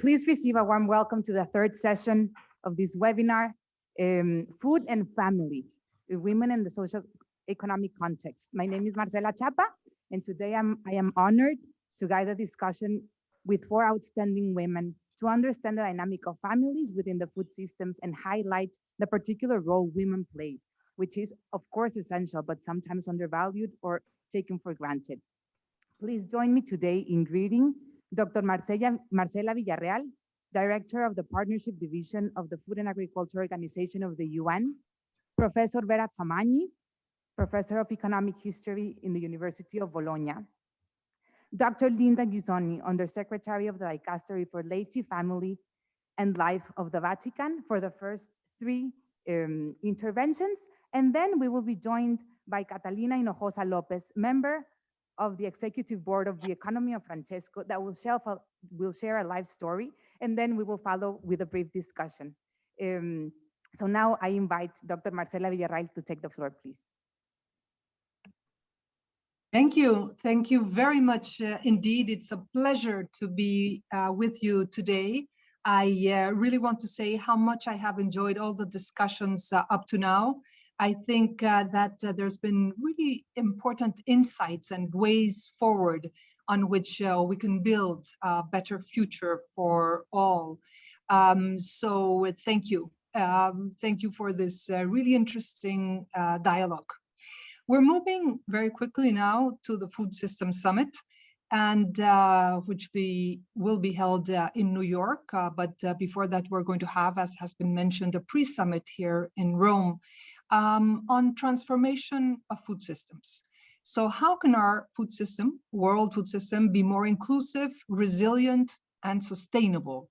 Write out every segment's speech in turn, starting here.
please receive a warm welcome to the third session of this webinar, Food and Family, Women in the Socio-economic Context. My name is Marcela Chapa, and today I am honored to guide a discussion with 4 outstanding women to understand the dynamic of families within the food systems and highlight the particular role women play, which is of course essential, but sometimes undervalued or taken for granted. Please join me today in greeting Dr. Marcela Villarreal, Director of the Partnership Division of the Food and Agriculture Organization of the UN, Professor Vera Zamagni, Professor of Economic History in the University of Bologna, Dr. Linda Ghisoni, Undersecretary of the Dicastery for Laity, Family, and Life of the Vatican for the first 3 interventions, and then we will be joined by Catalina Hinojosa Lopez, member of the Executive Board of the Economy of Francesco, that will share a life story, and then we will follow with a brief discussion. So now I invite Dr. Marcela Villarreal to take the floor, please. Thank you. Thank you very much indeed. It's a pleasure to be with you today. I really want to say how much I have enjoyed all the discussions up to now. I think that there's been really important insights and ways forward on which we can build a better future for all. So thank you. Thank you for this really interesting dialogue. We're moving very quickly now to the Food System Summit, and which will be held in New York. But before that, we're going to have, as has been mentioned, a pre-summit here in Rome on transformation of food systems. So how can our food system, world food system, be more inclusive, resilient, and sustainable?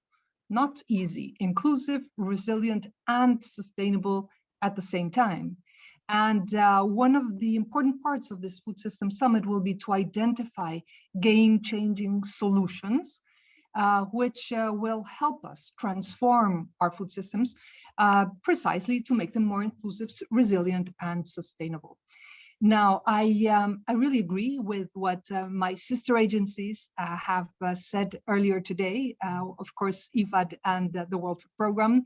Not easy, inclusive, resilient, and sustainable at the same time. And one of the important parts of this Food System Summit will be to identify game-changing solutions, which will help us transform our food systems precisely to make them more inclusive, resilient, and sustainable. Now, I really agree with what my sister agencies have said earlier today. Of course, IFAD and the World Food Programme,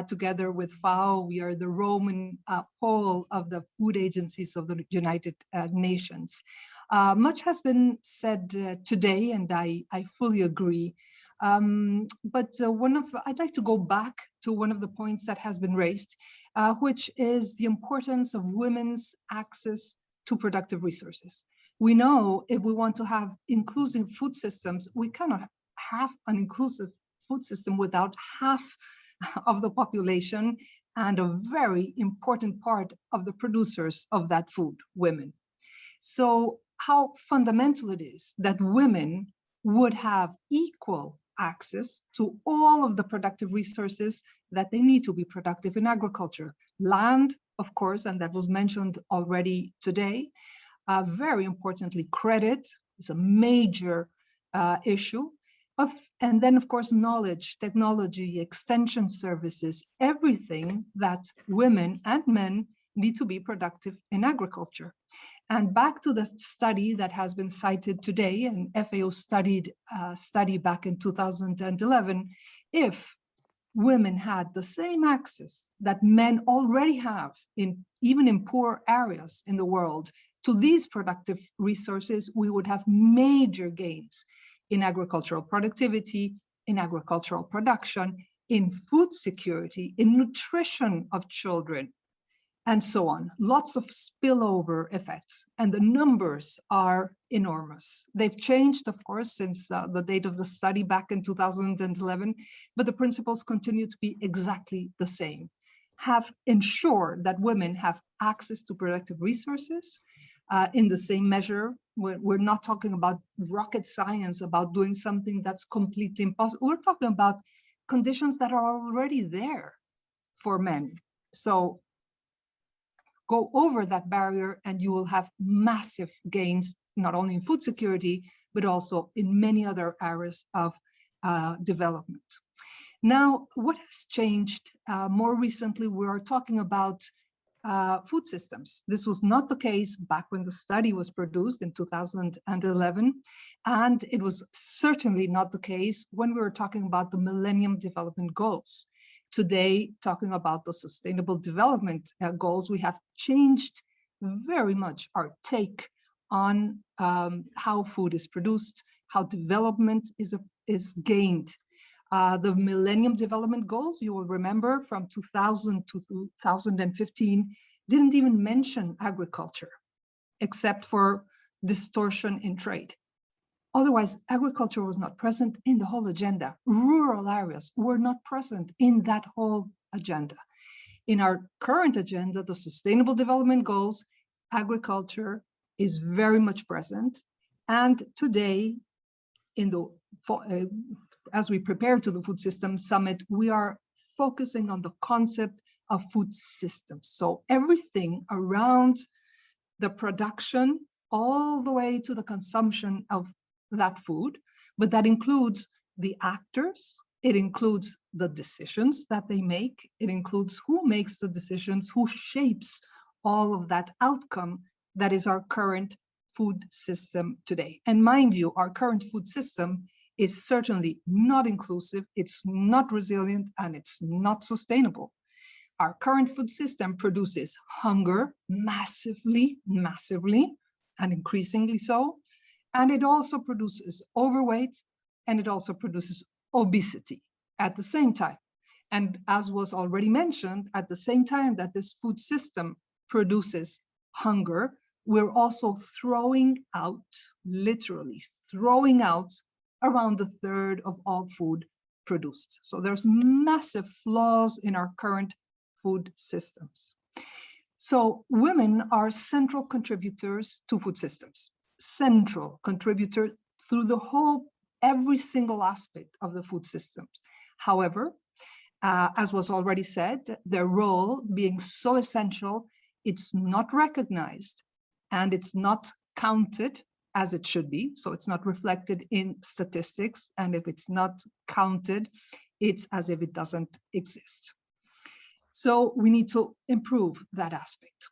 together with FAO, we are the Roman pole of the food agencies of the United Nations. Much has been said today, and I fully agree. But I'd like to go back to one of the points that has been raised, which is the importance of women's access to productive resources. We know if we want to have inclusive food systems, we cannot have an inclusive food system without half of the population and a very important part of the producers of that food, women. So how fundamental it is that women would have equal access to all of the productive resources that they need to be productive in agriculture. Land, of course, and that was mentioned already today. Very importantly, credit is a major issue. And then, of course, knowledge, technology, extension services, everything that women and men need to be productive in agriculture. And back to the study that has been cited today, an FAO study back in 2011, if women had the same access that men already have, even in poor areas in the world, to these productive resources, we would have major gains in agricultural productivity, in agricultural production, in food security, in nutrition of children, and so on. Lots of spillover effects, and the numbers are enormous. They've changed, of course, since the date of the study back in 2011, but the principles continue to be exactly the same. Ensure that women have access to productive resources in the same measure. We're not talking about rocket science, about doing something that's completely impossible. We're talking about conditions that are already there for men. So go over that barrier and you will have massive gains, not only in food security, but also in many other areas of development. Now, what has changed more recently, we are talking about food systems. This was not the case back when the study was produced in 2011, and it was certainly not the case when we were talking about the Millennium Development Goals. Today, talking about the Sustainable Development Goals, we have changed very much our take on how food is produced, how development is gained. The Millennium Development Goals, you will remember from 2000 to 2015, didn't even mention agriculture, except for distortion in trade. Otherwise, agriculture was not present in the whole agenda. Rural areas were not present in that whole agenda. In our current agenda, the Sustainable Development Goals, agriculture is very much present. And today, in the as we prepare to the Food Systems Summit, we are focusing on the concept of food systems. So everything around the production all the way to the consumption of that food, but that includes the actors, it includes the decisions that they make, it includes who makes the decisions, who shapes all of that outcome that is our current food system today. And mind you, our current food system is certainly not inclusive, it's not resilient, and it's not sustainable. Our current food system produces hunger massively, and increasingly so, and it also produces overweight, and it also produces obesity at the same time. And as was already mentioned, at the same time that this food system produces hunger, we're also throwing out, literally throwing out, around a third of all food produced. So there's massive flaws in our current food systems. So women are central contributors to food systems, central contributor through the whole, every single aspect of the food systems. However, as was already said, their role being so essential, it's not recognized and it's not counted as it should be. So it's not reflected in statistics. And if it's not counted, it's as if it doesn't exist. So we need to improve that aspect.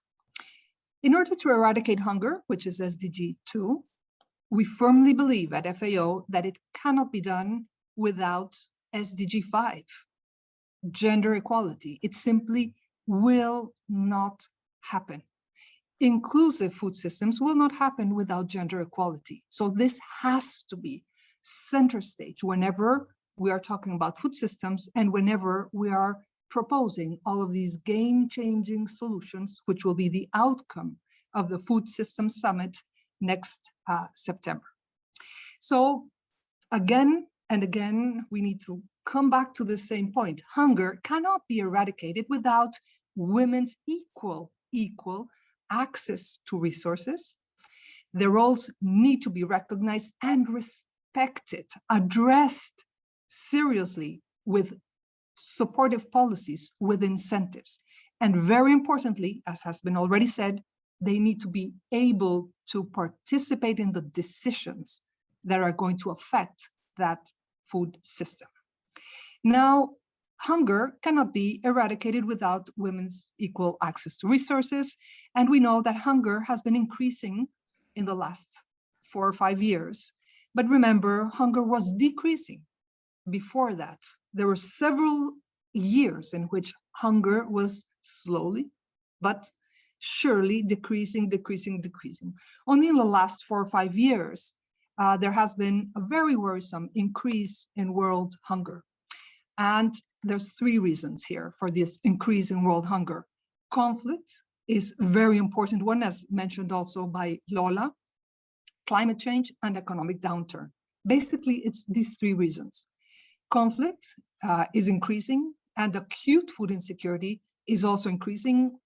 In order to eradicate hunger, which is SDG 2, we firmly believe at FAO that it cannot be done without SDG 5, gender equality. It simply will not happen. Inclusive food systems will not happen without gender equality. So this has to be center stage whenever we are talking about food systems and whenever we are proposing all of these game-changing solutions, which will be the outcome of the Food Systems Summit next September. So again and again, we need to come back to the same point. Hunger cannot be eradicated without women's equal access to resources. Their roles need to be recognized and respected, addressed seriously with supportive policies, with incentives. And very importantly, as has been already said, they need to be able to participate in the decisions that are going to affect that food system. Now, hunger cannot be eradicated without women's equal access to resources. And we know that hunger has been increasing in the last 4 or 5 years. But remember, hunger was decreasing before that. There were several years in which hunger was slowly, but surely decreasing. Only in the last 4 or 5 years, there has been a very worrisome increase in world hunger. And there's 3 reasons here for this increase in world hunger. Conflict is a very important one, as mentioned also by Lola, climate change and economic downturn. Basically, it's these 3 reasons. Conflict is increasing and acute food insecurity is also increasing.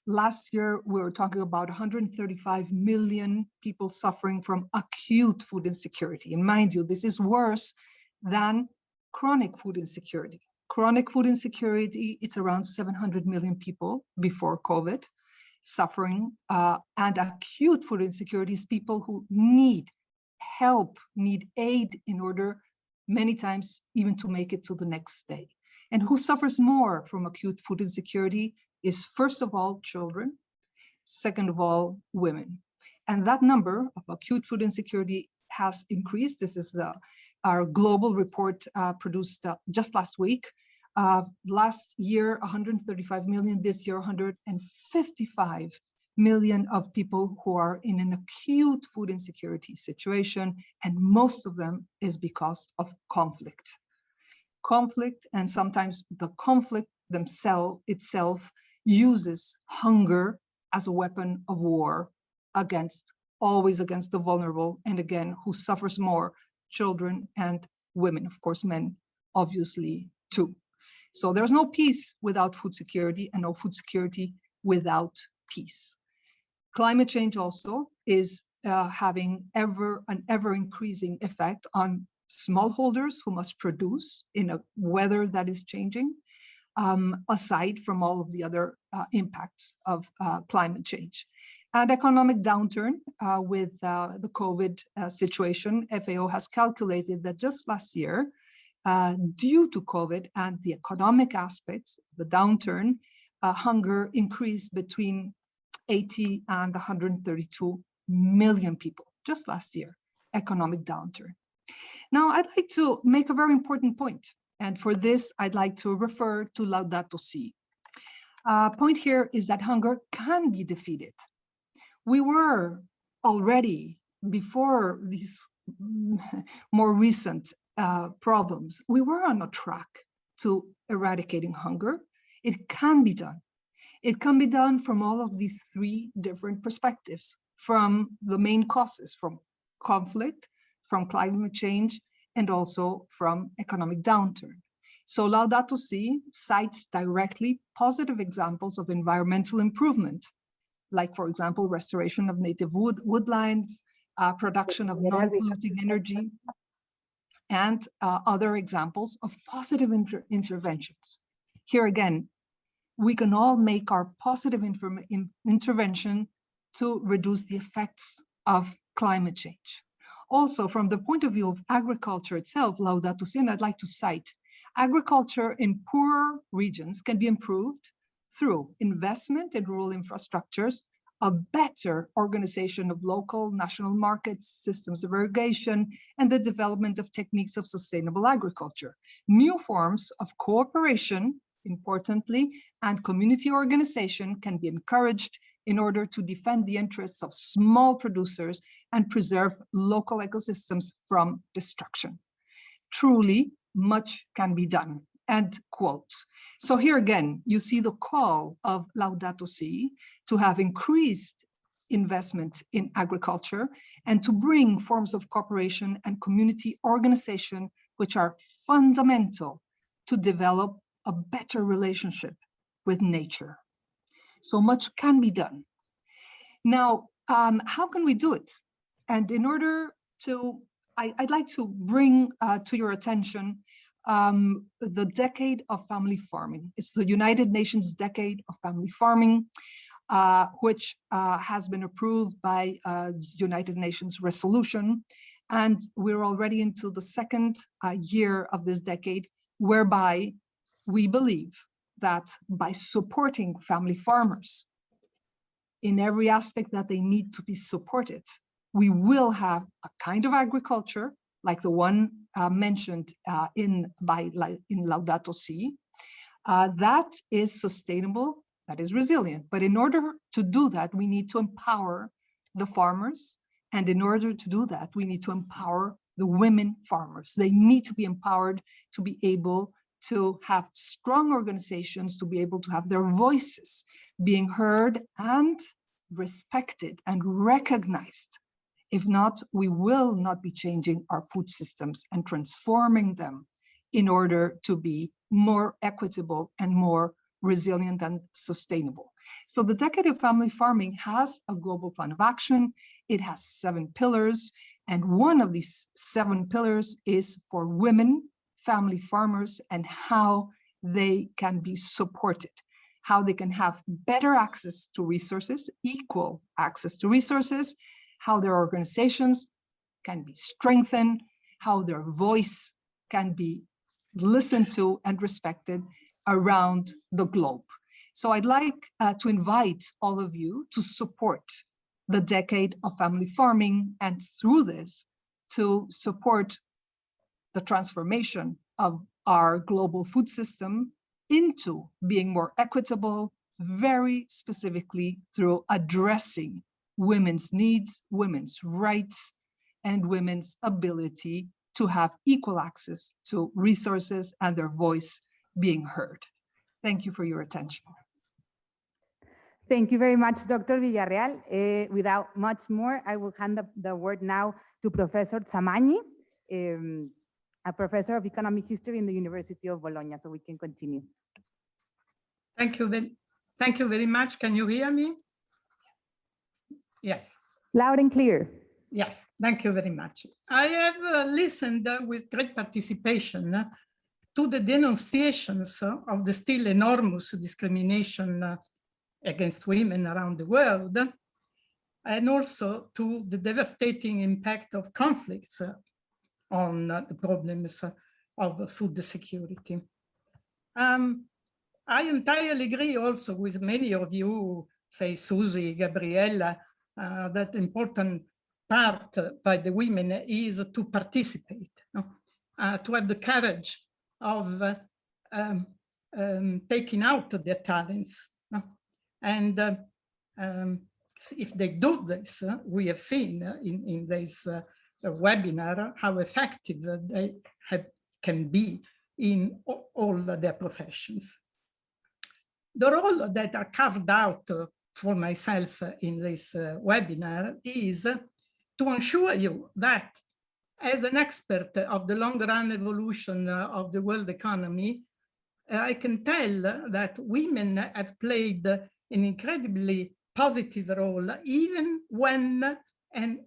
Last year, we were talking about 135 million people suffering from acute food insecurity. And mind you, this is worse than chronic food insecurity. Chronic food insecurity, it's around 700 million people before COVID suffering. And acute food insecurity is people who need help, need aid in order many times even to make it to the next day. And who suffers more from acute food insecurity? is first of all children, second of all women. And that number of acute food insecurity has increased. This is our global report produced just last week. Last year, 135 million, this year, 155 million of people who are in an acute food insecurity situation, and most of them is because of conflict. Conflict, and sometimes the conflict itself uses hunger as a weapon of war always against the vulnerable, and again, who suffers more? Children and women, of course, men, obviously, too. So there's no peace without food security, and no food security without peace. Climate change also is having an ever increasing effect on smallholders who must produce in a weather that is changing, aside from all of the other impacts of climate change. And economic downturn with the COVID situation. FAO has calculated that just last year, due to COVID and the economic aspects, the downturn, hunger increased between 80 and 132 million people just last year, economic downturn. Now, I'd like to make a very important point. And for this, I'd like to refer to Laudato Si. Point here is that hunger can be defeated. We were already, before these more recent problems, we were on a track to eradicating hunger. It can be done. It can be done from all of these three different perspectives, from the main causes, from conflict, from climate change, and also from economic downturn. So Laudato Si cites directly positive examples of environmental improvement, like, for example, restoration of native woodlands, production of non-polluting energy, and other examples of positive interventions. Here again, we can all make our positive intervention to reduce the effects of climate change. Also, from the point of view of agriculture itself, Laudato Si, and I'd like to cite, agriculture in poorer regions can be improved through investment in rural infrastructures, a better organization of local national markets, systems of irrigation, and the development of techniques of sustainable agriculture. New forms of cooperation, importantly, and community organization can be encouraged in order to defend the interests of small producers and preserve local ecosystems from destruction. Truly, much can be done. End quote. So here again, you see the call of Laudato Si to have increased investment in agriculture and to bring forms of cooperation and community organization, which are fundamental to develop a better relationship with nature. So much can be done. Now, how can we do it? And in order to, I'd like to bring to your attention the Decade of Family Farming. It's the United Nations Decade of Family Farming, which has been approved by United Nations resolution. And we're already into the second year of this decade, whereby we believe that by supporting family farmers in every aspect that they need to be supported, we will have a kind of agriculture like the one mentioned in Laudato Si, that is sustainable, that is resilient. But in order to do that, we need to empower the farmers. And in order to do that, we need to empower the women farmers. They need to be empowered to be able to have strong organizations, to be able to have their voices being heard and respected and recognized. If not, we will not be changing our food systems and transforming them in order to be more equitable and more resilient and sustainable. So the Decade of Family Farming has a global plan of action. It has 7 pillars, and one of these 7 pillars is for women family farmers and how they can be supported, how they can have better access to resources, equal access to resources, how their organizations can be strengthened, how their voice can be listened to and respected around the globe. So I'd like to invite all of you to support the decade of family farming, and through this, to support the transformation of our global food system into being more equitable, very specifically through addressing women's needs, women's rights, and women's ability to have equal access to resources and their voice being heard. Thank you for your attention. Thank you very much, Dr. Villarreal. Without much more, I will hand the word now to Professor Zamagni, a professor of economic history in the University of Bologna, so we can continue. Thank you very much. Can you hear me? Yes. Loud and clear. Yes, thank you very much. I have listened with great participation to the denunciations of the still enormous discrimination against women around the world, and also to the devastating impact of conflicts on the problems of food security. I entirely agree also with many of you, say Susie, Gabriella, that important part by the women is to participate, to have the courage of taking out their talents. And if they do this, we have seen in this webinar how effective they can be in all their professions. The role that I carved out for myself in this webinar is to assure you that as an expert of the long-run evolution of the world economy, I can tell that women have played an incredibly positive role, even when and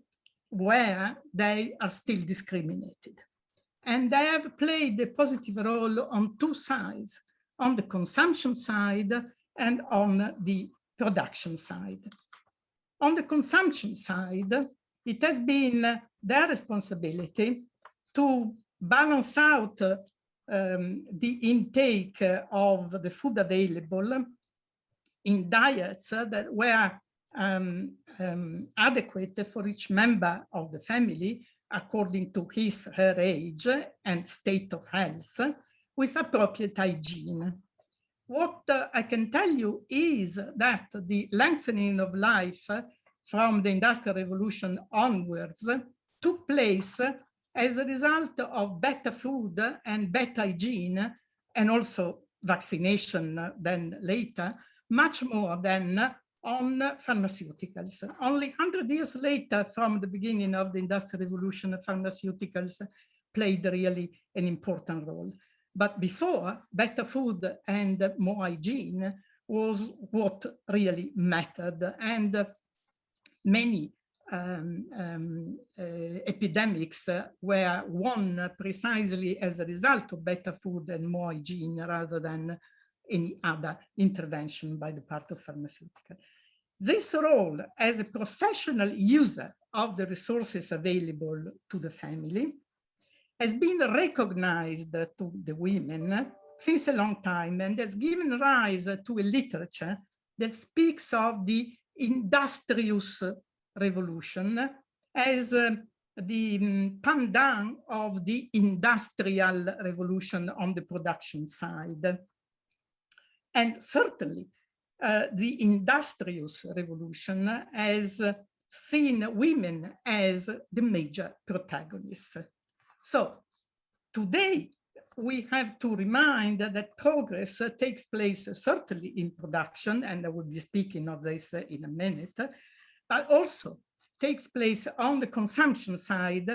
where they are still discriminated. And they have played a positive role on two sides, on the consumption side and on the production side. On the consumption side, it has been their responsibility to balance out the intake of the food available in diets that were adequate for each member of the family according to his, her age and state of health, with appropriate hygiene. What I can tell you is that the lengthening of life from the Industrial Revolution onwards took place as a result of better food and better hygiene, and also vaccination then later, much more than on pharmaceuticals. Only 100 years later, from the beginning of the Industrial Revolution, pharmaceuticals played really an important role. But before, better food and more hygiene was what really mattered. And many epidemics were won precisely as a result of better food and more hygiene rather than any other intervention by the part of pharmaceutical. This role as a professional user of the resources available to the family has been recognized to the women since a long time, and has given rise to a literature that speaks of the industrious revolution as the pandan of the industrial revolution on the production side. And certainly the industrious revolution has seen women as the major protagonists. So today we have to remind that progress takes place certainly in production, and I will be speaking of this in a minute, but also takes place on the consumption side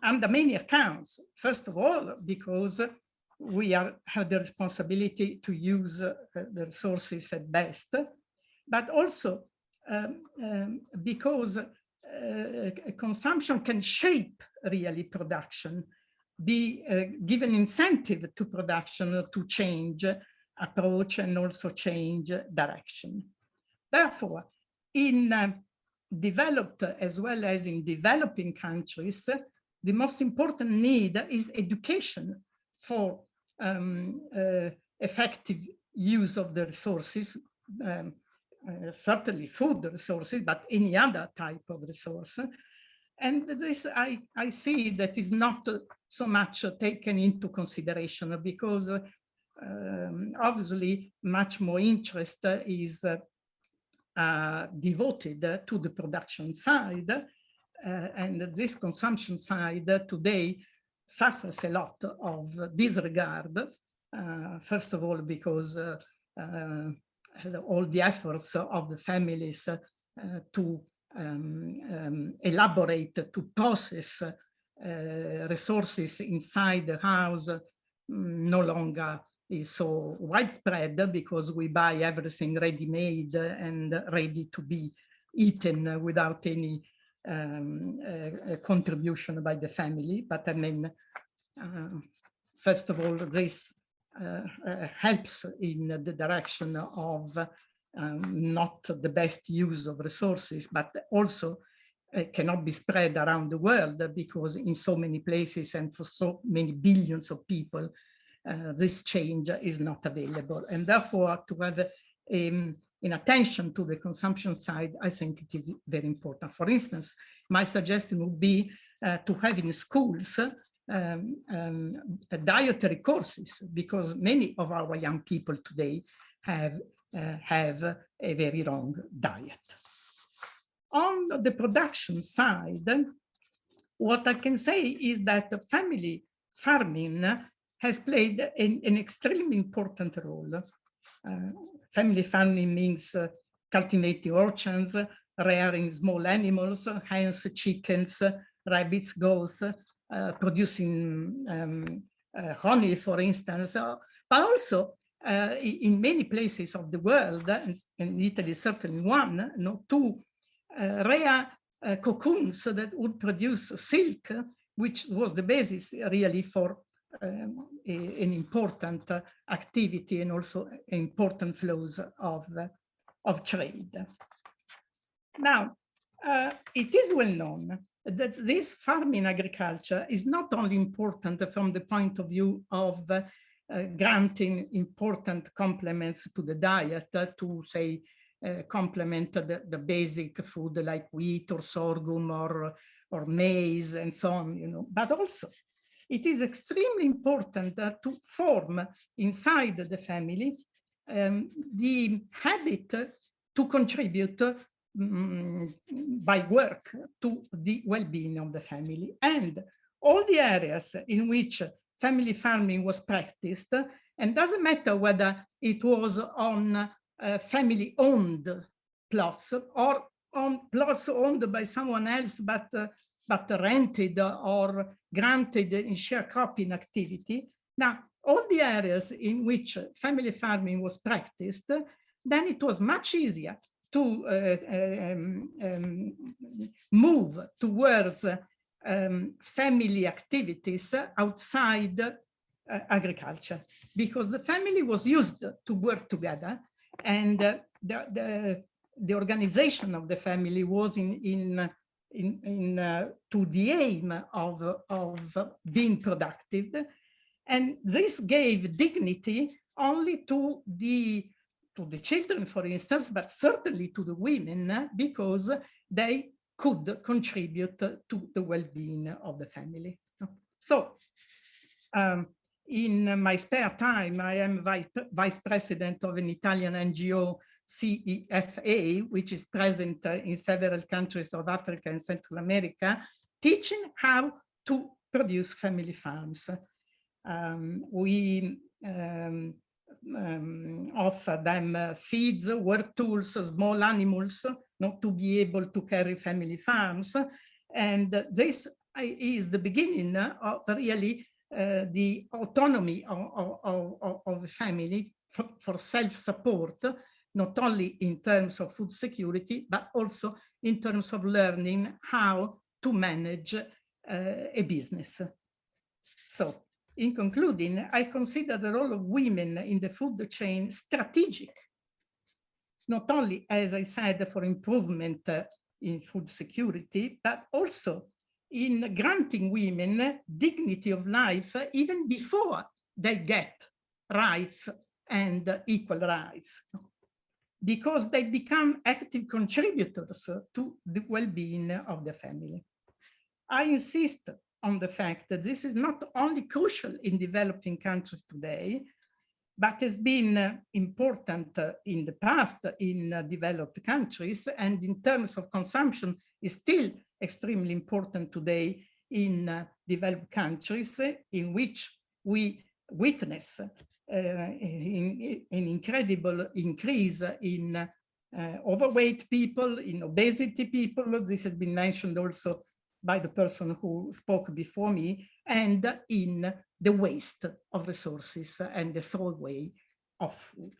under many accounts. First of all, because we have the responsibility to use the resources at best, but also because consumption can shape really production, give an incentive to production to change approach and also change direction. Therefore, in developed as well as in developing countries, the most important need is education for effective use of the resources, certainly food resources, but any other type of resource. And this I see that is not so much taken into consideration, because obviously much more interest is devoted to the production side, and this consumption side today suffers a lot of disregard. First of all, because all the efforts of the families to elaborate, to process resources inside the house no longer is so widespread, because we buy everything ready-made and ready to be eaten without any contribution by the family. But I mean, first of all, this helps in the direction of not the best use of resources, but also cannot be spread around the world, because in so many places and for so many billions of people, this change is not available. And therefore, to have in attention to the consumption side, I think it is very important. For instance, my suggestion would be to have in schools dietary courses, because many of our young people today have a very wrong diet. On the production side, what I can say is that family farming has played an extremely important role. Family farming means cultivating orchards, rearing small animals, hens, chickens, rabbits, goats, producing honey, for instance, but also in many places of the world, and Italy is certainly one, to rear cocoons that would produce silk, which was the basis really for an important activity and also important flows of trade. Now, it is well known that this farming agriculture is not only important from the point of view of granting important complements to the diet, to say complement the basic food like wheat or sorghum or maize and so on, but also it is extremely important to form inside the family the habit to contribute by work to the well-being of the family. And all the areas in which family farming was practiced, and doesn't matter whether it was on family-owned plots or on plots owned by someone else, but rented or granted in sharecropping activity. Now, all the areas in which family farming was practiced, then it was much easier to move towards family activities outside agriculture, because the family was used to work together, and the organization of the family was to the aim of being productive, and this gave dignity only to the children, for instance, but certainly to the women, because they could contribute to the well-being of the family. So in my spare time, I am vice president of an Italian NGO, CEFA, which is present in several countries of Africa and Central America, teaching how to produce family farms. We offer them seeds, work tools, small animals, not to be able to carry family farms. And this is the beginning of really the autonomy of a family for self-support, not only in terms of food security, but also in terms of learning how to manage a business. So, in concluding, I consider the role of women in the food chain strategic, not only, as I said, for improvement in food security, but also in granting women dignity of life even before they get rights and equal rights, because they become active contributors to the well-being of the family. I insist on the fact that this is not only crucial in developing countries today, but has been important in the past in developed countries, and in terms of consumption is still extremely important today in developed countries, in which we witness an incredible increase in overweight people, in obesity people. This has been mentioned also by the person who spoke before me, and in the waste of resources and the throwaway of food.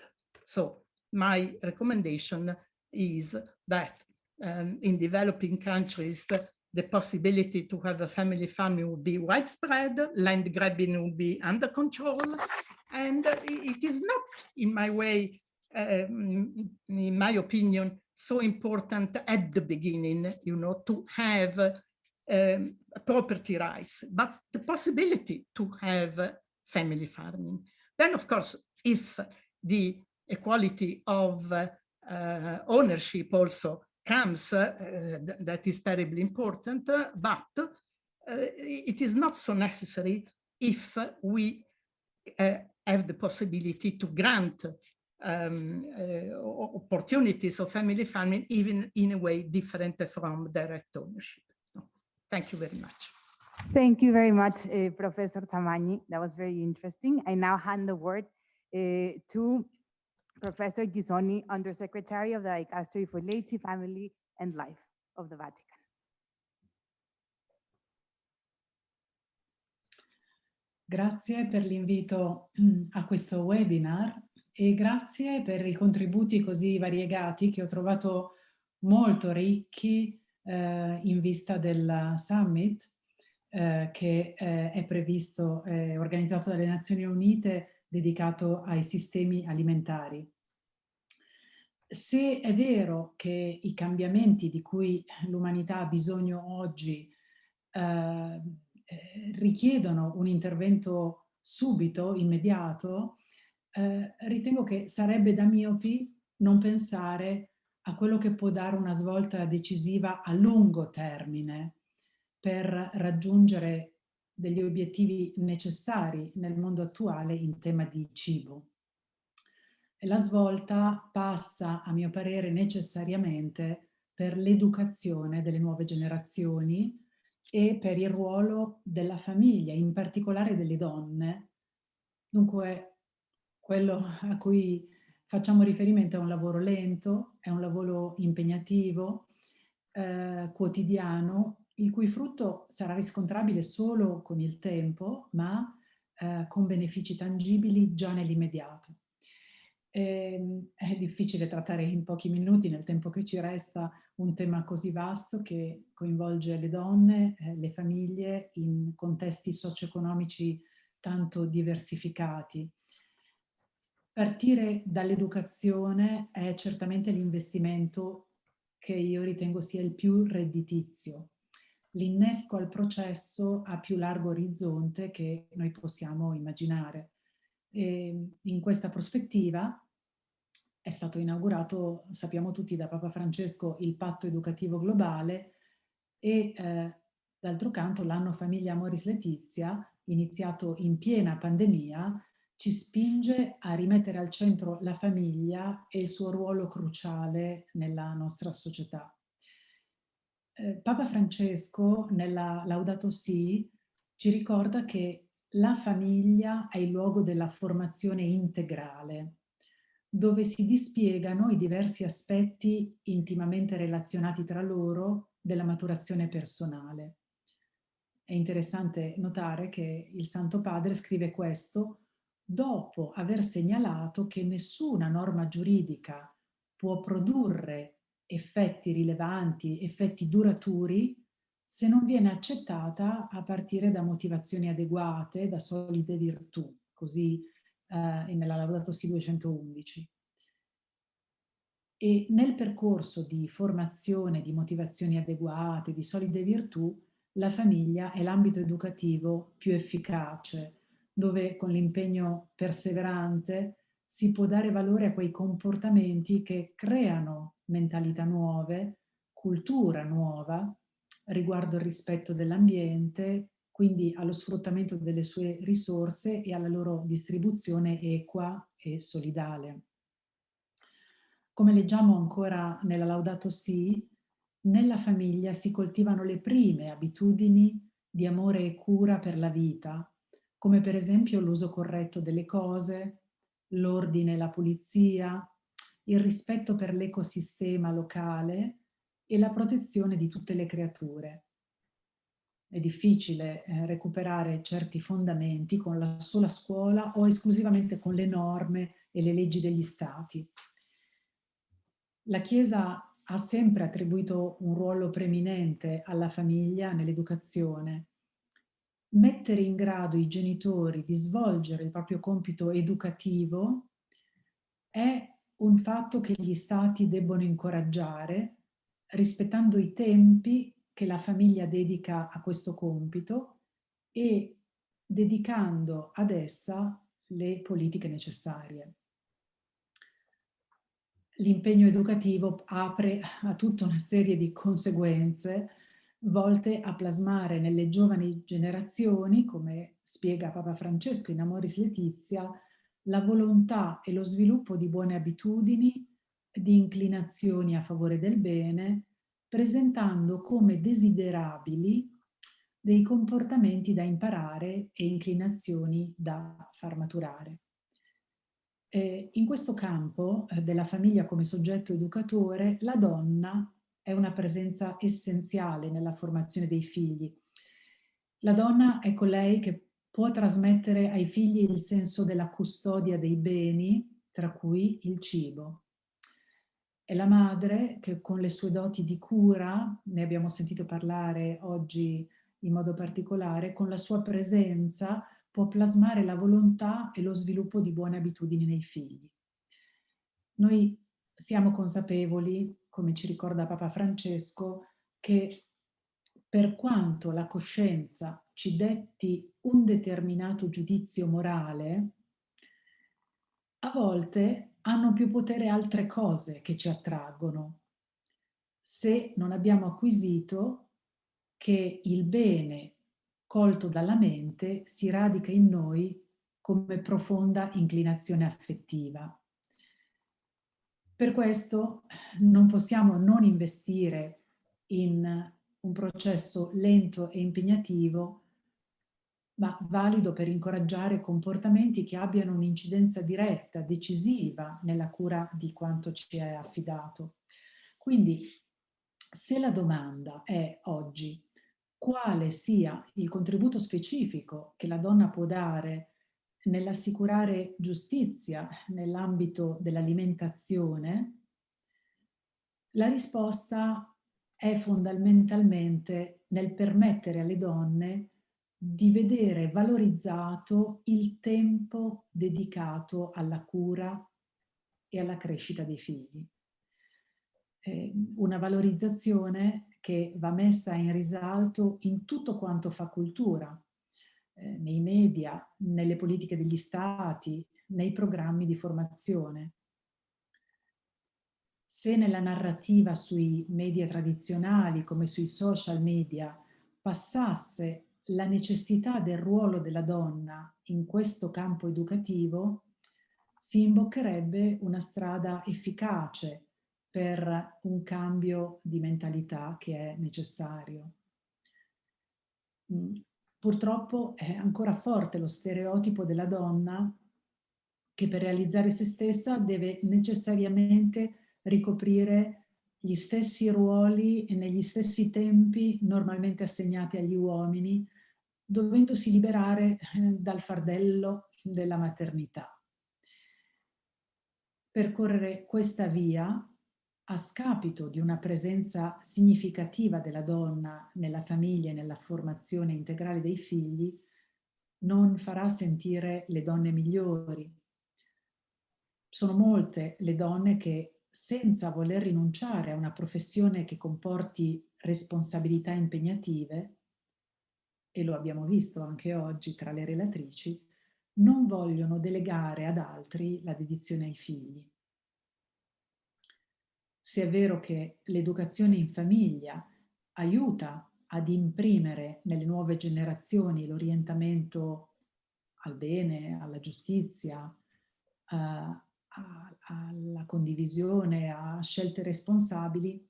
So my recommendation is that in developing countries, the possibility to have a family farming would be widespread, land grabbing would be under control, and it is not, in my way, in my opinion, so important at the beginning, you know, to have property rights, but the possibility to have family farming. Then, of course, if the equality of ownership also comes, that is terribly important, but it is not so necessary if we have the possibility to grant opportunities of family farming, even in a way different from direct ownership. Thank you very much. Thank you very much, Professor Zamagni. That was very interesting. I now hand the word to Professor Ghisoni, Undersecretary of the Dicastery for Laity, Family and Life of the Vatican. Grazie per l'invito a questo webinar e grazie per i contributi così variegati che ho trovato molto ricchi in vista del summit che è previsto, organizzato dalle Nazioni Unite, dedicato ai sistemi alimentari. Se è vero che i cambiamenti di cui l'umanità ha bisogno oggi richiedono un intervento subito, immediato, ritengo che sarebbe da miopi non pensare a quello che può dare una svolta decisiva a lungo termine per raggiungere degli obiettivi necessari nel mondo attuale in tema di cibo. E la svolta passa, a mio parere, necessariamente per l'educazione delle nuove generazioni e per il ruolo della famiglia, in particolare delle donne. Dunque, quello a cui facciamo riferimento è un lavoro lento, è un lavoro impegnativo, quotidiano, il cui frutto sarà riscontrabile solo con il tempo, ma con benefici tangibili già nell'immediato. È difficile trattare in pochi minuti, nel tempo che ci resta, un tema così vasto che coinvolge le donne, le famiglie in contesti socio-economici tanto diversificati. Partire dall'educazione è certamente l'investimento che io ritengo sia il più redditizio. L'innesco al processo a più largo orizzonte che noi possiamo immaginare. E in questa prospettiva è stato inaugurato, sappiamo tutti, da Papa Francesco il patto educativo globale e d'altro canto l'anno Famiglia Amoris Laetitia, iniziato in piena pandemia, ci spinge a rimettere al centro la famiglia e il suo ruolo cruciale nella nostra società. Papa Francesco, nella Laudato Si, ci ricorda che la famiglia è il luogo della formazione integrale, dove si dispiegano i diversi aspetti intimamente relazionati tra loro della maturazione personale. È interessante notare che il Santo Padre scrive questo dopo aver segnalato che nessuna norma giuridica può produrre effetti rilevanti, effetti duraturi, se non viene accettata a partire da motivazioni adeguate, da solide virtù, così nella Laudato Si 211. E nel percorso di formazione di motivazioni adeguate, di solide virtù, la famiglia è l'ambito educativo più efficace, dove con l'impegno perseverante si può dare valore a quei comportamenti che creano mentalità nuove, cultura nuova, riguardo il rispetto dell'ambiente, quindi allo sfruttamento delle sue risorse e alla loro distribuzione equa e solidale. Come leggiamo ancora nella Laudato Si, nella famiglia si coltivano le prime abitudini di amore e cura per la vita, come per esempio l'uso corretto delle cose, l'ordine e la pulizia, il rispetto per l'ecosistema locale e la protezione di tutte le creature. È difficile recuperare certi fondamenti con la sola scuola o esclusivamente con le norme e le leggi degli stati. La Chiesa ha sempre attribuito un ruolo preminente alla famiglia nell'educazione. Mettere in grado i genitori di svolgere il proprio compito educativo è un fatto che gli stati debbono incoraggiare, rispettando i tempi che la famiglia dedica a questo compito e dedicando ad essa le politiche necessarie. L'impegno educativo apre a tutta una serie di conseguenze volte a plasmare nelle giovani generazioni, come spiega Papa Francesco in Amoris Laetitia, la volontà e lo sviluppo di buone abitudini, di inclinazioni a favore del bene, presentando come desiderabili dei comportamenti da imparare e inclinazioni da far maturare. In questo campo della famiglia come soggetto educatore, la donna è una presenza essenziale nella formazione dei figli. La donna è colei che può trasmettere ai figli il senso della custodia dei beni, tra cui il cibo. È la madre che con le sue doti di cura, ne abbiamo sentito parlare oggi in modo particolare, con la sua presenza può plasmare la volontà e lo sviluppo di buone abitudini nei figli. Noi siamo consapevoli, come ci ricorda Papa Francesco, che per quanto la coscienza ci detti un determinato giudizio morale, a volte hanno più potere altre cose che ci attraggono, se non abbiamo acquisito che il bene colto dalla mente si radica in noi come profonda inclinazione affettiva. Per questo non possiamo non investire in un processo lento e impegnativo, ma valido per incoraggiare comportamenti che abbiano un'incidenza diretta, decisiva nella cura di quanto ci è affidato. Quindi, se la domanda è oggi quale sia il contributo specifico che la donna può dare nell'assicurare giustizia nell'ambito dell'alimentazione, la risposta è fondamentalmente nel permettere alle donne di vedere valorizzato il tempo dedicato alla cura e alla crescita dei figli. Una valorizzazione che va messa in risalto in tutto quanto fa cultura, nei media, nelle politiche degli stati, nei programmi di formazione. Se nella narrativa sui media tradizionali, come sui social media, passasse la necessità del ruolo della donna in questo campo educativo, si imboccherebbe una strada efficace per un cambio di mentalità che è necessario. Purtroppo è ancora forte lo stereotipo della donna che per realizzare se stessa deve necessariamente ricoprire gli stessi ruoli e negli stessi tempi normalmente assegnati agli uomini, dovendosi liberare dal fardello della maternità. Percorrere questa via, a scapito di una presenza significativa della donna nella famiglia e nella formazione integrale dei figli, non farà sentire le donne migliori. Sono molte le donne che, senza voler rinunciare a una professione che comporti responsabilità impegnative, e lo abbiamo visto anche oggi tra le relatrici, non vogliono delegare ad altri la dedizione ai figli. Se è vero che l'educazione in famiglia aiuta ad imprimere nelle nuove generazioni l'orientamento al bene, alla giustizia, alla condivisione, a scelte responsabili,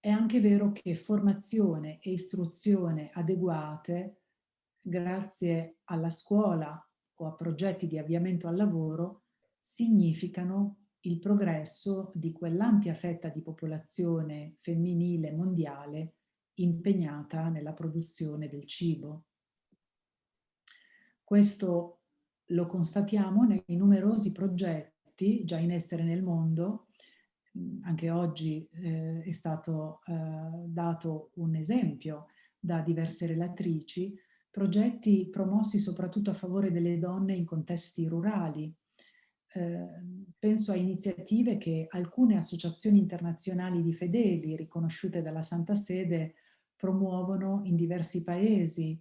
è anche vero che formazione e istruzione adeguate, grazie alla scuola o a progetti di avviamento al lavoro, significano il progresso di quell'ampia fetta di popolazione femminile mondiale impegnata nella produzione del cibo. Questo lo constatiamo nei numerosi progetti già in essere nel mondo. Anche oggi è stato dato un esempio da diverse relatrici, progetti promossi soprattutto a favore delle donne in contesti rurali. Penso a iniziative che alcune associazioni internazionali di fedeli riconosciute dalla Santa Sede promuovono in diversi paesi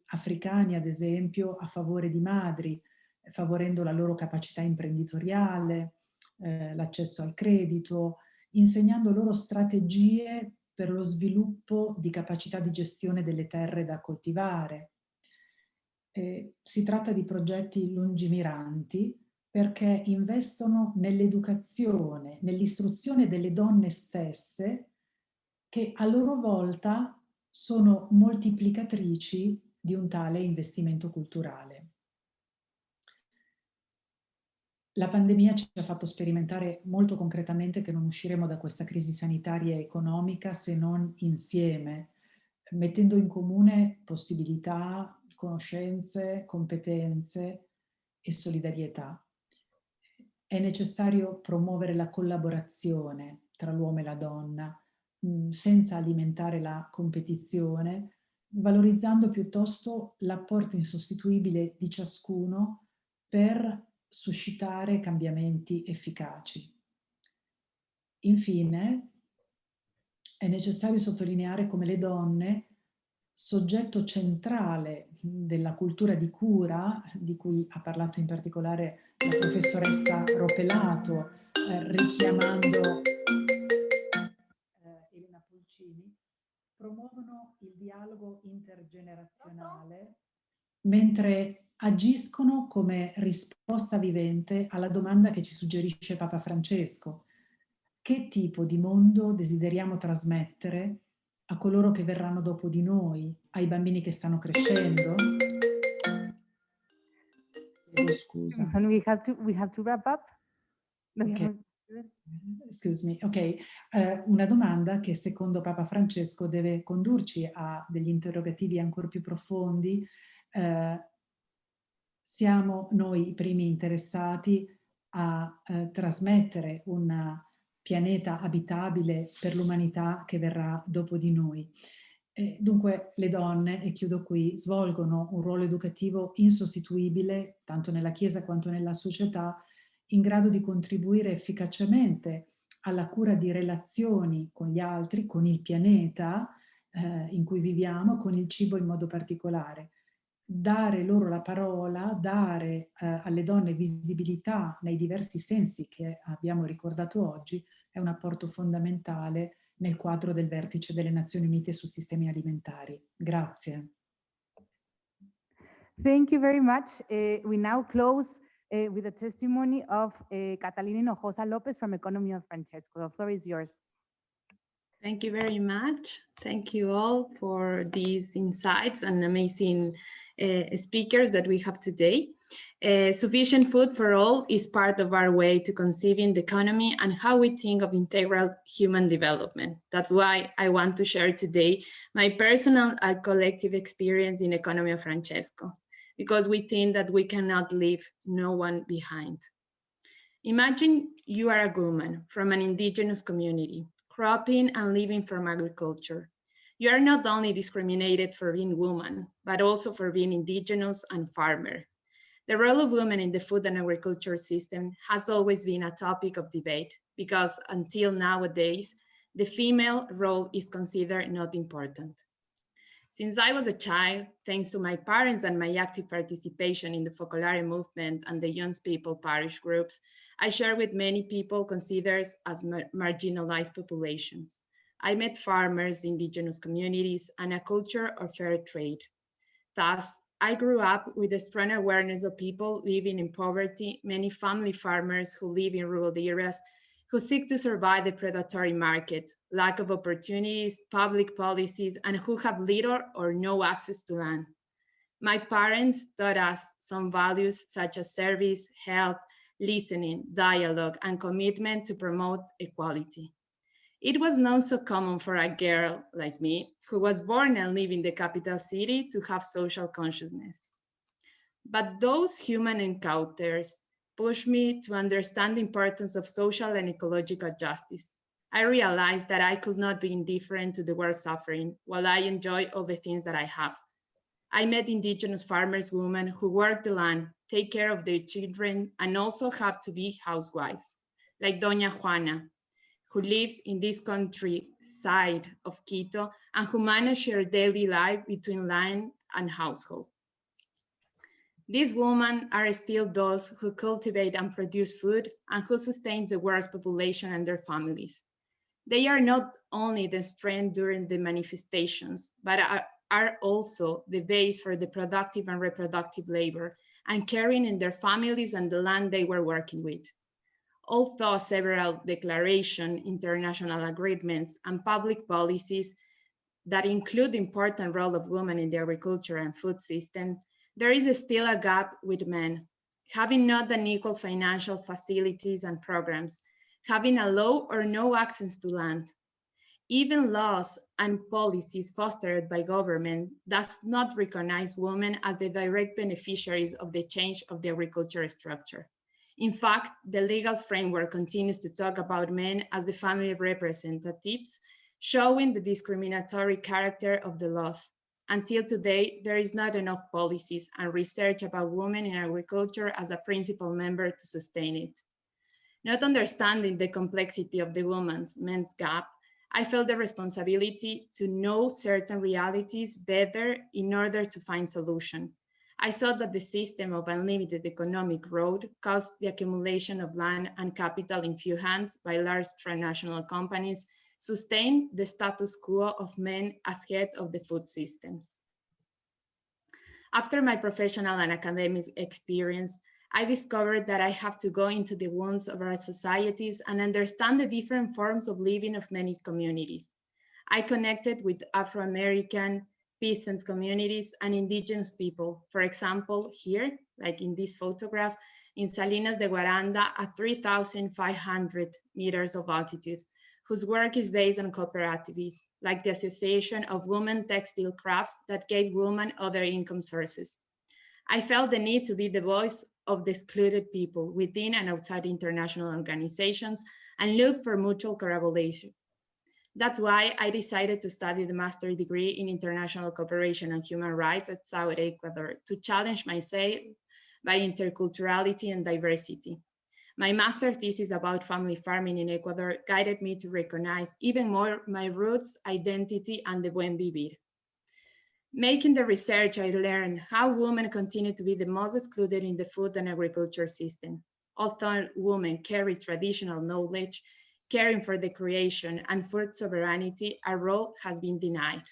africani, ad esempio, a favore di madri, favorendo la loro capacità imprenditoriale, l'accesso al credito, insegnando loro strategie per lo sviluppo di capacità di gestione delle terre da coltivare. Si tratta di progetti lungimiranti perché investono nell'educazione, nell'istruzione delle donne stesse, che a loro volta sono moltiplicatrici di un tale investimento culturale. La pandemia ci ha fatto sperimentare molto concretamente che non usciremo da questa crisi sanitaria e economica se non insieme, mettendo in comune possibilità, conoscenze, competenze e solidarietà. È necessario promuovere la collaborazione tra l'uomo e la donna, senza alimentare la competizione, valorizzando piuttosto l'apporto insostituibile di ciascuno per suscitare cambiamenti efficaci. Infine, è necessario sottolineare come le donne, soggetto centrale della cultura di cura, di cui ha parlato in particolare la professoressa Ropelato, richiamando Elena Pulcini, promuovono il dialogo intergenerazionale mentre agiscono come risposta vivente alla domanda che ci suggerisce Papa Francesco: che tipo di mondo desideriamo trasmettere a coloro che verranno dopo di noi, ai bambini che stanno crescendo? Chiedo scusa. We have to wrap up. Okay. Excuse me. Ok, una domanda che secondo Papa Francesco deve condurci a degli interrogativi ancora più profondi. Siamo noi i primi interessati a trasmettere un pianeta abitabile per l'umanità che verrà dopo di noi. Dunque le donne, e chiudo qui, svolgono un ruolo educativo insostituibile, tanto nella Chiesa quanto nella società, in grado di contribuire efficacemente alla cura di relazioni con gli altri, con il pianeta in cui viviamo, con il cibo in modo particolare. Dare loro la parola, dare alle donne visibilità nei diversi sensi che abbiamo ricordato oggi, è un apporto fondamentale nel quadro del vertice delle Nazioni Unite su sistemi alimentari. Grazie. Thank you very much. We now close with the testimony of Catalina Hinojosa Lopez from Economy of Francesco. The floor is yours. Thank you very much. Thank you all for these insights and amazing speakers that we have today. Sufficient food for all is part of our way to conceiving the economy and how we think of integral human development. That's why I want to share today my personal and collective experience in Economy of Francesco, because we think that we cannot leave no one behind. Imagine you are a woman from an indigenous community, cropping and living from agriculture. You are not only discriminated for being woman, but also for being indigenous and farmer. The role of women in the food and agriculture system has always been a topic of debate because until nowadays, the female role is considered not important. Since I was a child, thanks to my parents and my active participation in the Focolare movement and the Young People parish groups, I share with many people considered as marginalized populations. I met farmers, indigenous communities, and a culture of fair trade. Thus, I grew up with a strong awareness of people living in poverty, many family farmers who live in rural areas, who seek to survive the predatory market, lack of opportunities, public policies, and who have little or no access to land. My parents taught us some values such as service, help, listening, dialogue, and commitment to promote equality. It was not so common for a girl like me, who was born and lived in the capital city, to have social consciousness. But those human encounters pushed me to understand the importance of social and ecological justice. I realized that I could not be indifferent to the world's suffering while I enjoy all the things that I have. I met indigenous farmers, women who work the land, take care of their children, and also have to be housewives, like Doña Juana, who lives in this countryside of Quito and who manage her daily life between land and household. These women are still those who cultivate and produce food and who sustain the world's population and their families. They are not only the strength during the manifestations, but are also the base for the productive and reproductive labor and caring in their families and the land they were working with. Although several declarations, international agreements, and public policies that include the important role of women in the agriculture and food system, there is still a gap with men, having not unequal financial facilities and programs, having a low or no access to land. Even laws and policies fostered by government does not recognize women as the direct beneficiaries of the change of the agricultural structure. In fact, the legal framework continues to talk about men as the family representatives, showing the discriminatory character of the laws. Until today, there is not enough policies and research about women in agriculture as a principal member to sustain it. Not understanding the complexity of the women's gap, I felt the responsibility to know certain realities better in order to find solutions. I saw that the system of unlimited economic growth caused the accumulation of land and capital in few hands by large transnational companies, sustained the status quo of men as head of the food systems. After my professional and academic experience, I discovered that I have to go into the wounds of our societies and understand the different forms of living of many communities. I connected with Afro-American, peasants communities, and indigenous people. For example, here, like in this photograph, in Salinas de Guaranda at 3,500 meters of altitude, whose work is based on cooperatives, like the Association of Women Textile Crafts that gave women other income sources. I felt the need to be the voice of the excluded people within and outside international organizations and look for mutual collaboration. That's why I decided to study the master's degree in international cooperation and human rights at South Ecuador to challenge myself by interculturality and diversity. My master's thesis about family farming in Ecuador guided me to recognize even more my roots, identity, and the buen vivir. Making the research, I learned how women continue to be the most excluded in the food and agriculture system. Although women carry traditional knowledge, caring for the creation and food sovereignty, a role has been denied.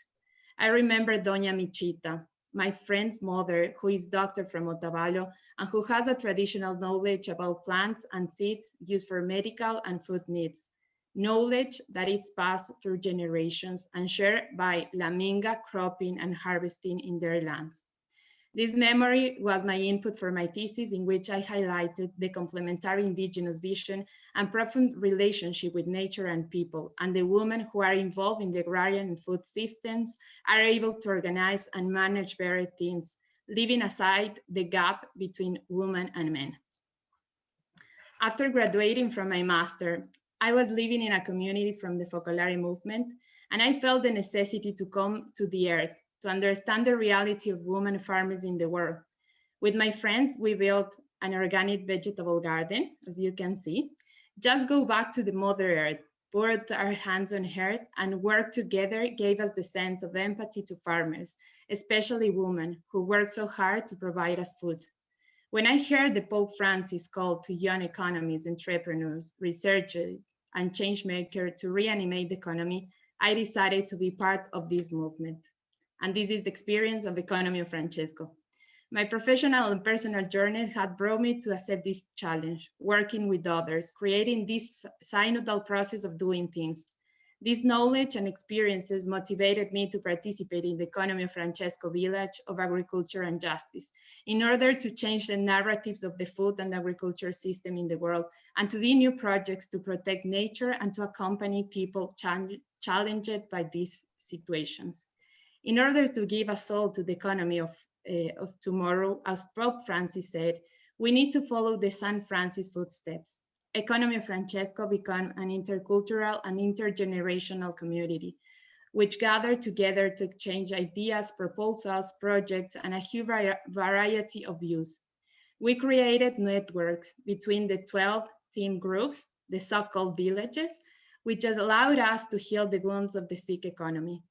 I remember Doña Michita, my friend's mother, who is doctor from Otavalo and who has a traditional knowledge about plants and seeds used for medical and food needs. Knowledge that is passed through generations and shared by La Minga cropping and harvesting in their lands. This memory was my input for my thesis, in which I highlighted the complementary indigenous vision and profound relationship with nature and people, and the women who are involved in the agrarian and food systems are able to organize and manage better things, leaving aside the gap between women and men. After graduating from my master, I was living in a community from the Focolare movement, and I felt the necessity to come to the earth to understand the reality of women farmers in the world. With my friends, we built an organic vegetable garden, as you can see. Just go back to the Mother Earth, put our hands on earth and work together gave us the sense of empathy to farmers, especially women who work so hard to provide us food. When I heard the Pope Francis call to young economists, entrepreneurs, researchers, and change makers to reanimate the economy, I decided to be part of this movement. And this is the experience of the economy of Francesco. My professional and personal journey had brought me to accept this challenge, working with others, creating this synodal process of doing things. This knowledge and experiences motivated me to participate in the economy of Francesco village of agriculture and justice in order to change the narratives of the food and agriculture system in the world and to be new projects to protect nature and to accompany people challenged by these situations. In order to give a soul to the economy of tomorrow, as Pope Francis said, we need to follow the San Francis footsteps. Economy of Francesco became an intercultural and intergenerational community, which gathered together to exchange ideas, proposals, projects, and a huge variety of views. We created networks between the 12 theme groups, the so-called villages, which has allowed us to heal the wounds of the sick economy.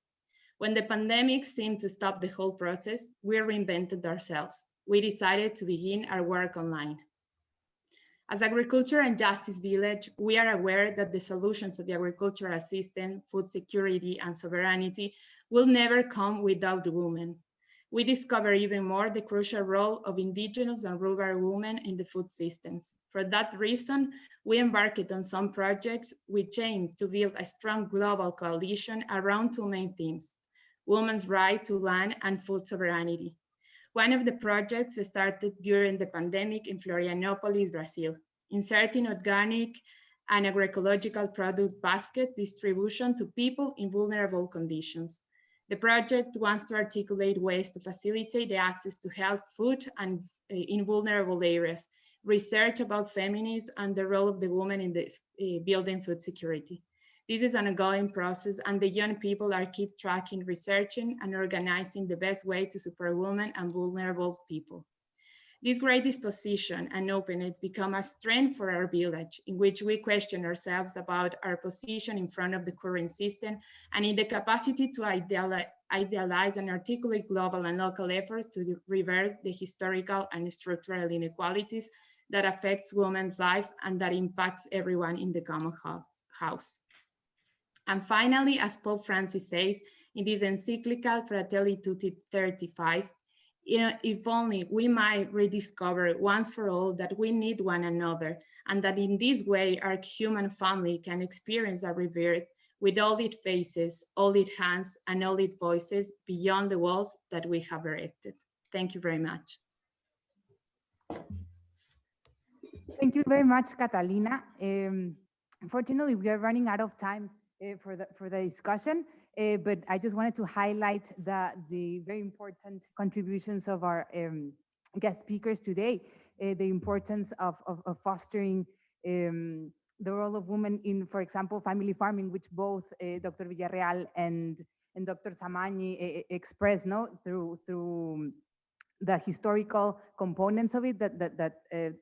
When the pandemic seemed to stop the whole process, we reinvented ourselves. We decided to begin our work online. As Agriculture and Justice Village, we are aware that the solutions of the agricultural system, food security, and sovereignty will never come without the women. We discover even more the crucial role of Indigenous and rural women in the food systems. For that reason, we embarked on some projects which aim to build a strong global coalition around two main themes: women's right to land and food sovereignty. One of the projects started during the pandemic in Florianópolis, Brazil, inserting organic and agroecological product basket distribution to people in vulnerable conditions. The project wants to articulate ways to facilitate the access to health, food, and in vulnerable areas, research about feminism and the role of the woman in the building food security. This is an ongoing process, and the young people are keep tracking, researching, and organizing the best way to support women and vulnerable people. This great disposition and openness become a strength for our village, in which we question ourselves about our position in front of the current system and in the capacity to idealize and articulate global and local efforts to reverse the historical and structural inequalities that affects women's life and that impacts everyone in the common house. And finally, as Pope Francis says in this encyclical Fratelli Tutti 35, if only we might rediscover once for all that we need one another, and that in this way our human family can experience a rebirth with all its faces, all its hands, and all its voices beyond the walls that we have erected. Thank you very much. Thank you very much, Catalina. Unfortunately, we are running out of time for the discussion, but I just wanted to highlight the very important contributions of our guest speakers today, the importance of fostering the role of women in, for example, family farming, which both Dr. Villarreal and Dr. Zamagni expressed through the historical components of it that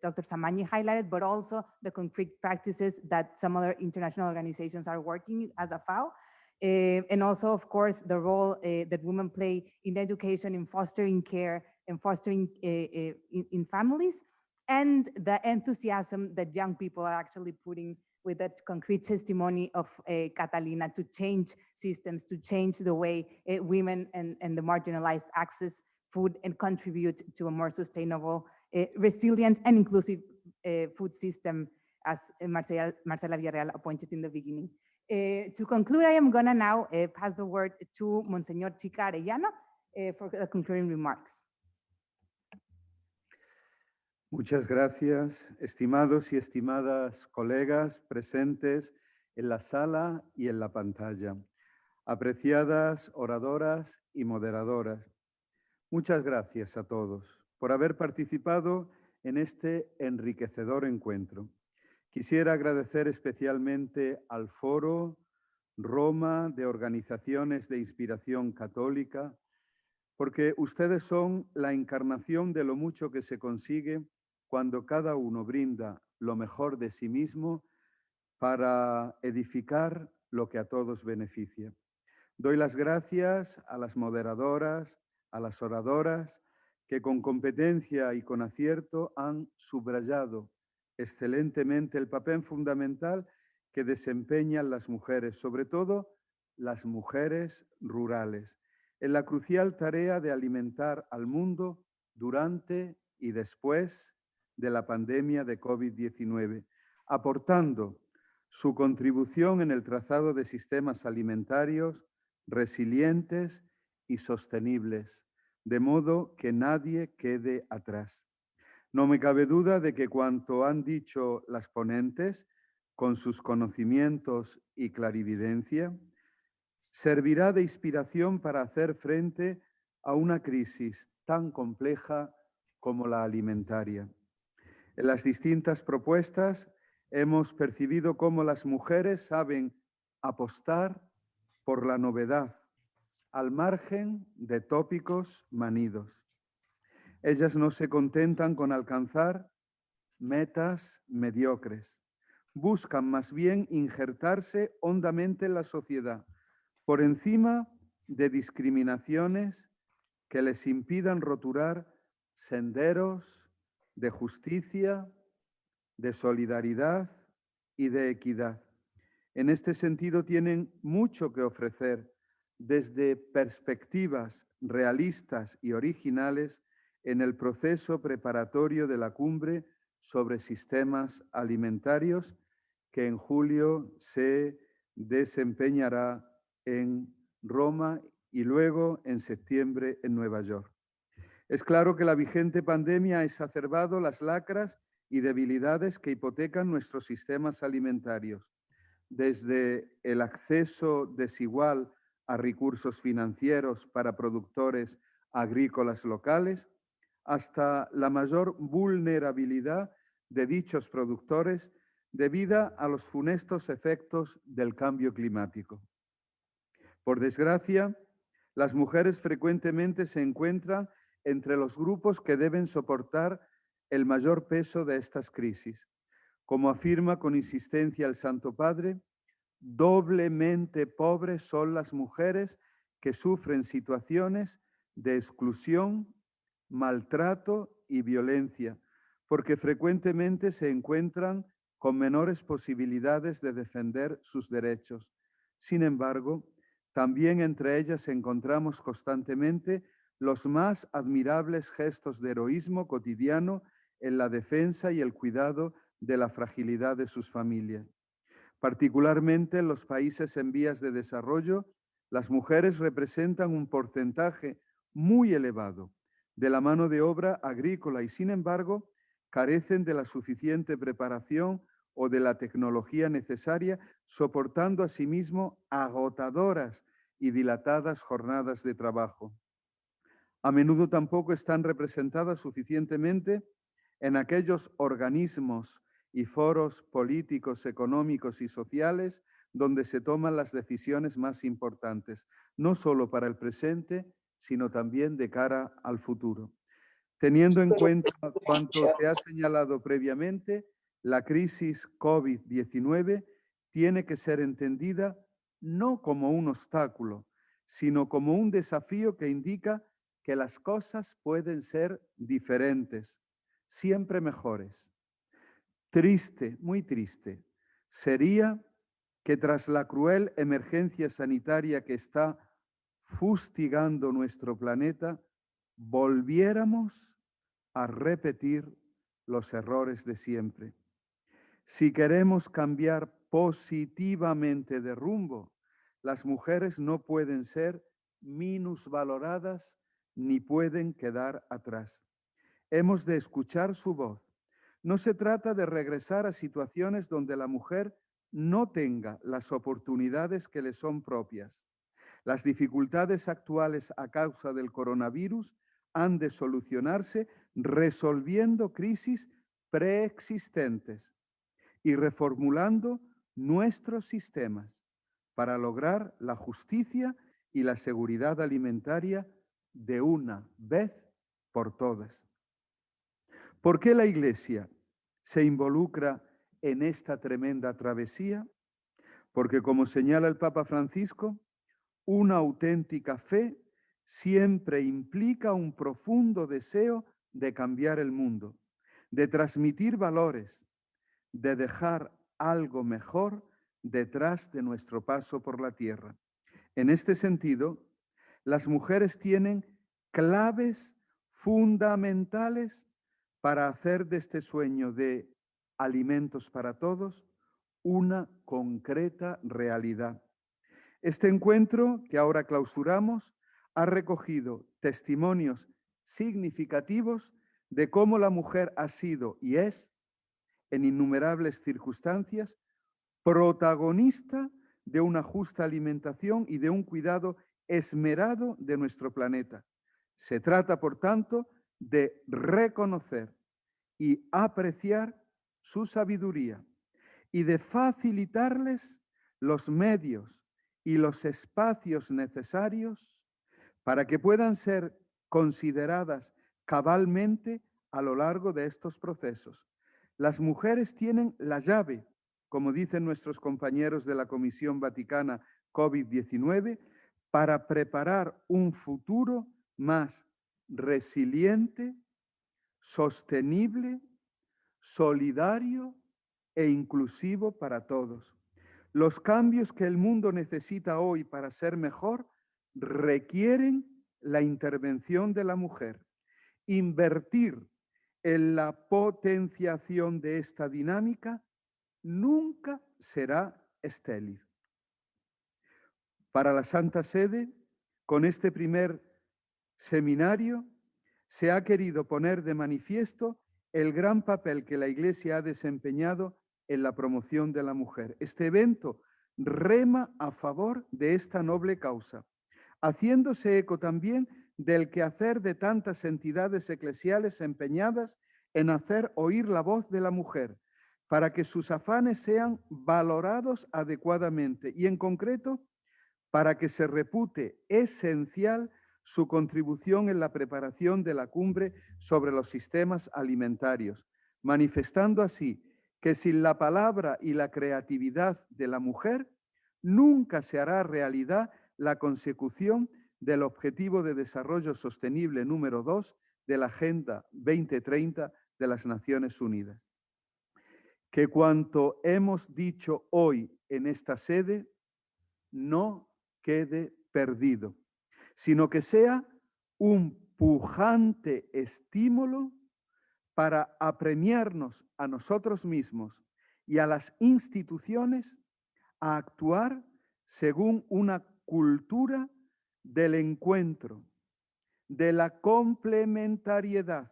Dr. Zamagni highlighted, but also the concrete practices that some other international organizations are working as a FAO. And also, of course, the role that women play in education, in fostering care, and fostering in families, and the enthusiasm that young people are actually putting with that concrete testimony of Catalina to change systems, to change the way women and the marginalized access food and contribute to a more sustainable, resilient, and inclusive food system, as Marcela Villarreal pointed in the beginning. To conclude, I am gonna now pass the word to Monseñor Chica Arellano for the concluding remarks. Muchas gracias, estimados y estimadas colegas presentes en la sala y en la pantalla, apreciadas oradoras y moderadoras. Muchas gracias a todos por haber participado en este enriquecedor encuentro. Quisiera agradecer especialmente al Foro Roma de Organizaciones de Inspiración Católica, porque ustedes son la encarnación de lo mucho que se consigue cuando cada uno brinda lo mejor de sí mismo para edificar lo que a todos beneficia. Doy las gracias a las moderadoras, a las oradoras, que con competencia y con acierto han subrayado excelentemente el papel fundamental que desempeñan las mujeres, sobre todo las mujeres rurales, en la crucial tarea de alimentar al mundo durante y después de la pandemia de COVID-19, aportando su contribución en el trazado de sistemas alimentarios resilientes y sostenibles, de modo que nadie quede atrás. No me cabe duda de que cuanto han dicho las ponentes, con sus conocimientos y clarividencia, servirá de inspiración para hacer frente a una crisis tan compleja como la alimentaria. En las distintas propuestas hemos percibido cómo las mujeres saben apostar por la novedad, al margen de tópicos manidos. Ellas no se contentan con alcanzar metas mediocres. Buscan más bien injertarse hondamente en la sociedad, por encima de discriminaciones que les impidan roturar senderos de justicia, de solidaridad y de equidad. En este sentido, tienen mucho que ofrecer desde perspectivas realistas y originales en el proceso preparatorio de la cumbre sobre sistemas alimentarios que en julio se desempeñará en Roma y luego en septiembre en Nueva York. Es claro que la vigente pandemia ha exacerbado las lacras y debilidades que hipotecan nuestros sistemas alimentarios, desde el acceso desigual a recursos financieros para productores agrícolas locales, hasta la mayor vulnerabilidad de dichos productores debido a los funestos efectos del cambio climático. Por desgracia, las mujeres frecuentemente se encuentran entre los grupos que deben soportar el mayor peso de estas crisis. Como afirma con insistencia el Santo Padre, doblemente pobres son las mujeres que sufren situaciones de exclusión, maltrato y violencia, porque frecuentemente se encuentran con menores posibilidades de defender sus derechos. Sin embargo, también entre ellas encontramos constantemente los más admirables gestos de heroísmo cotidiano en la defensa y el cuidado de la fragilidad de sus familias. Particularmente en los países en vías de desarrollo, las mujeres representan un porcentaje muy elevado de la mano de obra agrícola y, sin embargo, carecen de la suficiente preparación o de la tecnología necesaria, soportando asimismo agotadoras y dilatadas jornadas de trabajo. A menudo tampoco están representadas suficientemente en aquellos organismos y foros políticos, económicos y sociales donde se toman las decisiones más importantes, no solo para el presente, sino también de cara al futuro. Teniendo en cuenta cuanto se ha señalado previamente, la crisis COVID-19 tiene que ser entendida no como un obstáculo, sino como un desafío que indica que las cosas pueden ser diferentes, siempre mejores. Triste, muy triste, sería que tras la cruel emergencia sanitaria que está fustigando nuestro planeta, volviéramos a repetir los errores de siempre. Si queremos cambiar positivamente de rumbo, las mujeres no pueden ser minusvaloradas ni pueden quedar atrás. Hemos de escuchar su voz. No se trata de regresar a situaciones donde la mujer no tenga las oportunidades que le son propias. Las dificultades actuales a causa del coronavirus han de solucionarse resolviendo crisis preexistentes y reformulando nuestros sistemas para lograr la justicia y la seguridad alimentaria de una vez por todas. ¿Por qué la Iglesia se involucra en esta tremenda travesía? Porque, como señala el Papa Francisco, una auténtica fe siempre implica un profundo deseo de cambiar el mundo, de transmitir valores, de dejar algo mejor detrás de nuestro paso por la tierra. En este sentido, las mujeres tienen claves fundamentales para hacer de este sueño de alimentos para todos una concreta realidad. Este encuentro que ahora clausuramos ha recogido testimonios significativos de cómo la mujer ha sido y es, en innumerables circunstancias, protagonista de una justa alimentación y de un cuidado esmerado de nuestro planeta. Se trata, por tanto, de reconocer y apreciar su sabiduría y de facilitarles los medios y los espacios necesarios para que puedan ser consideradas cabalmente a lo largo de estos procesos. Las mujeres tienen la llave, como dicen nuestros compañeros de la Comisión Vaticana COVID-19, para preparar un futuro más resiliente, sostenible, solidario e inclusivo para todos. Los cambios que el mundo necesita hoy para ser mejor requieren la intervención de la mujer. Invertir en la potenciación de esta dinámica nunca será estéril. Para la Santa Sede, con este primer seminario, se ha querido poner de manifiesto el gran papel que la Iglesia ha desempeñado en la promoción de la mujer. Este evento rema a favor de esta noble causa, haciéndose eco también del quehacer de tantas entidades eclesiales empeñadas en hacer oír la voz de la mujer, para que sus afanes sean valorados adecuadamente y, en concreto, para que se repute esencial su contribución en la preparación de la cumbre sobre los sistemas alimentarios, manifestando así que sin la palabra y la creatividad de la mujer nunca se hará realidad la consecución del Objetivo de Desarrollo Sostenible número 2 de la Agenda 2030 de las Naciones Unidas. Que cuanto hemos dicho hoy en esta sede no quede perdido, sino que sea un pujante estímulo para apremiarnos a nosotros mismos y a las instituciones a actuar según una cultura del encuentro, de la complementariedad,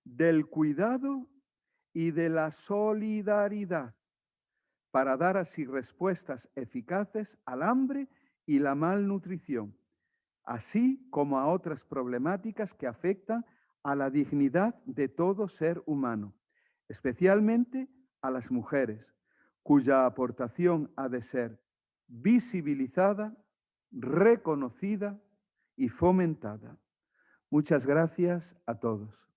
del cuidado y de la solidaridad, para dar así respuestas eficaces al hambre y la malnutrición, así como a otras problemáticas que afectan a la dignidad de todo ser humano, especialmente a las mujeres, cuya aportación ha de ser visibilizada, reconocida y fomentada. Muchas gracias a todos.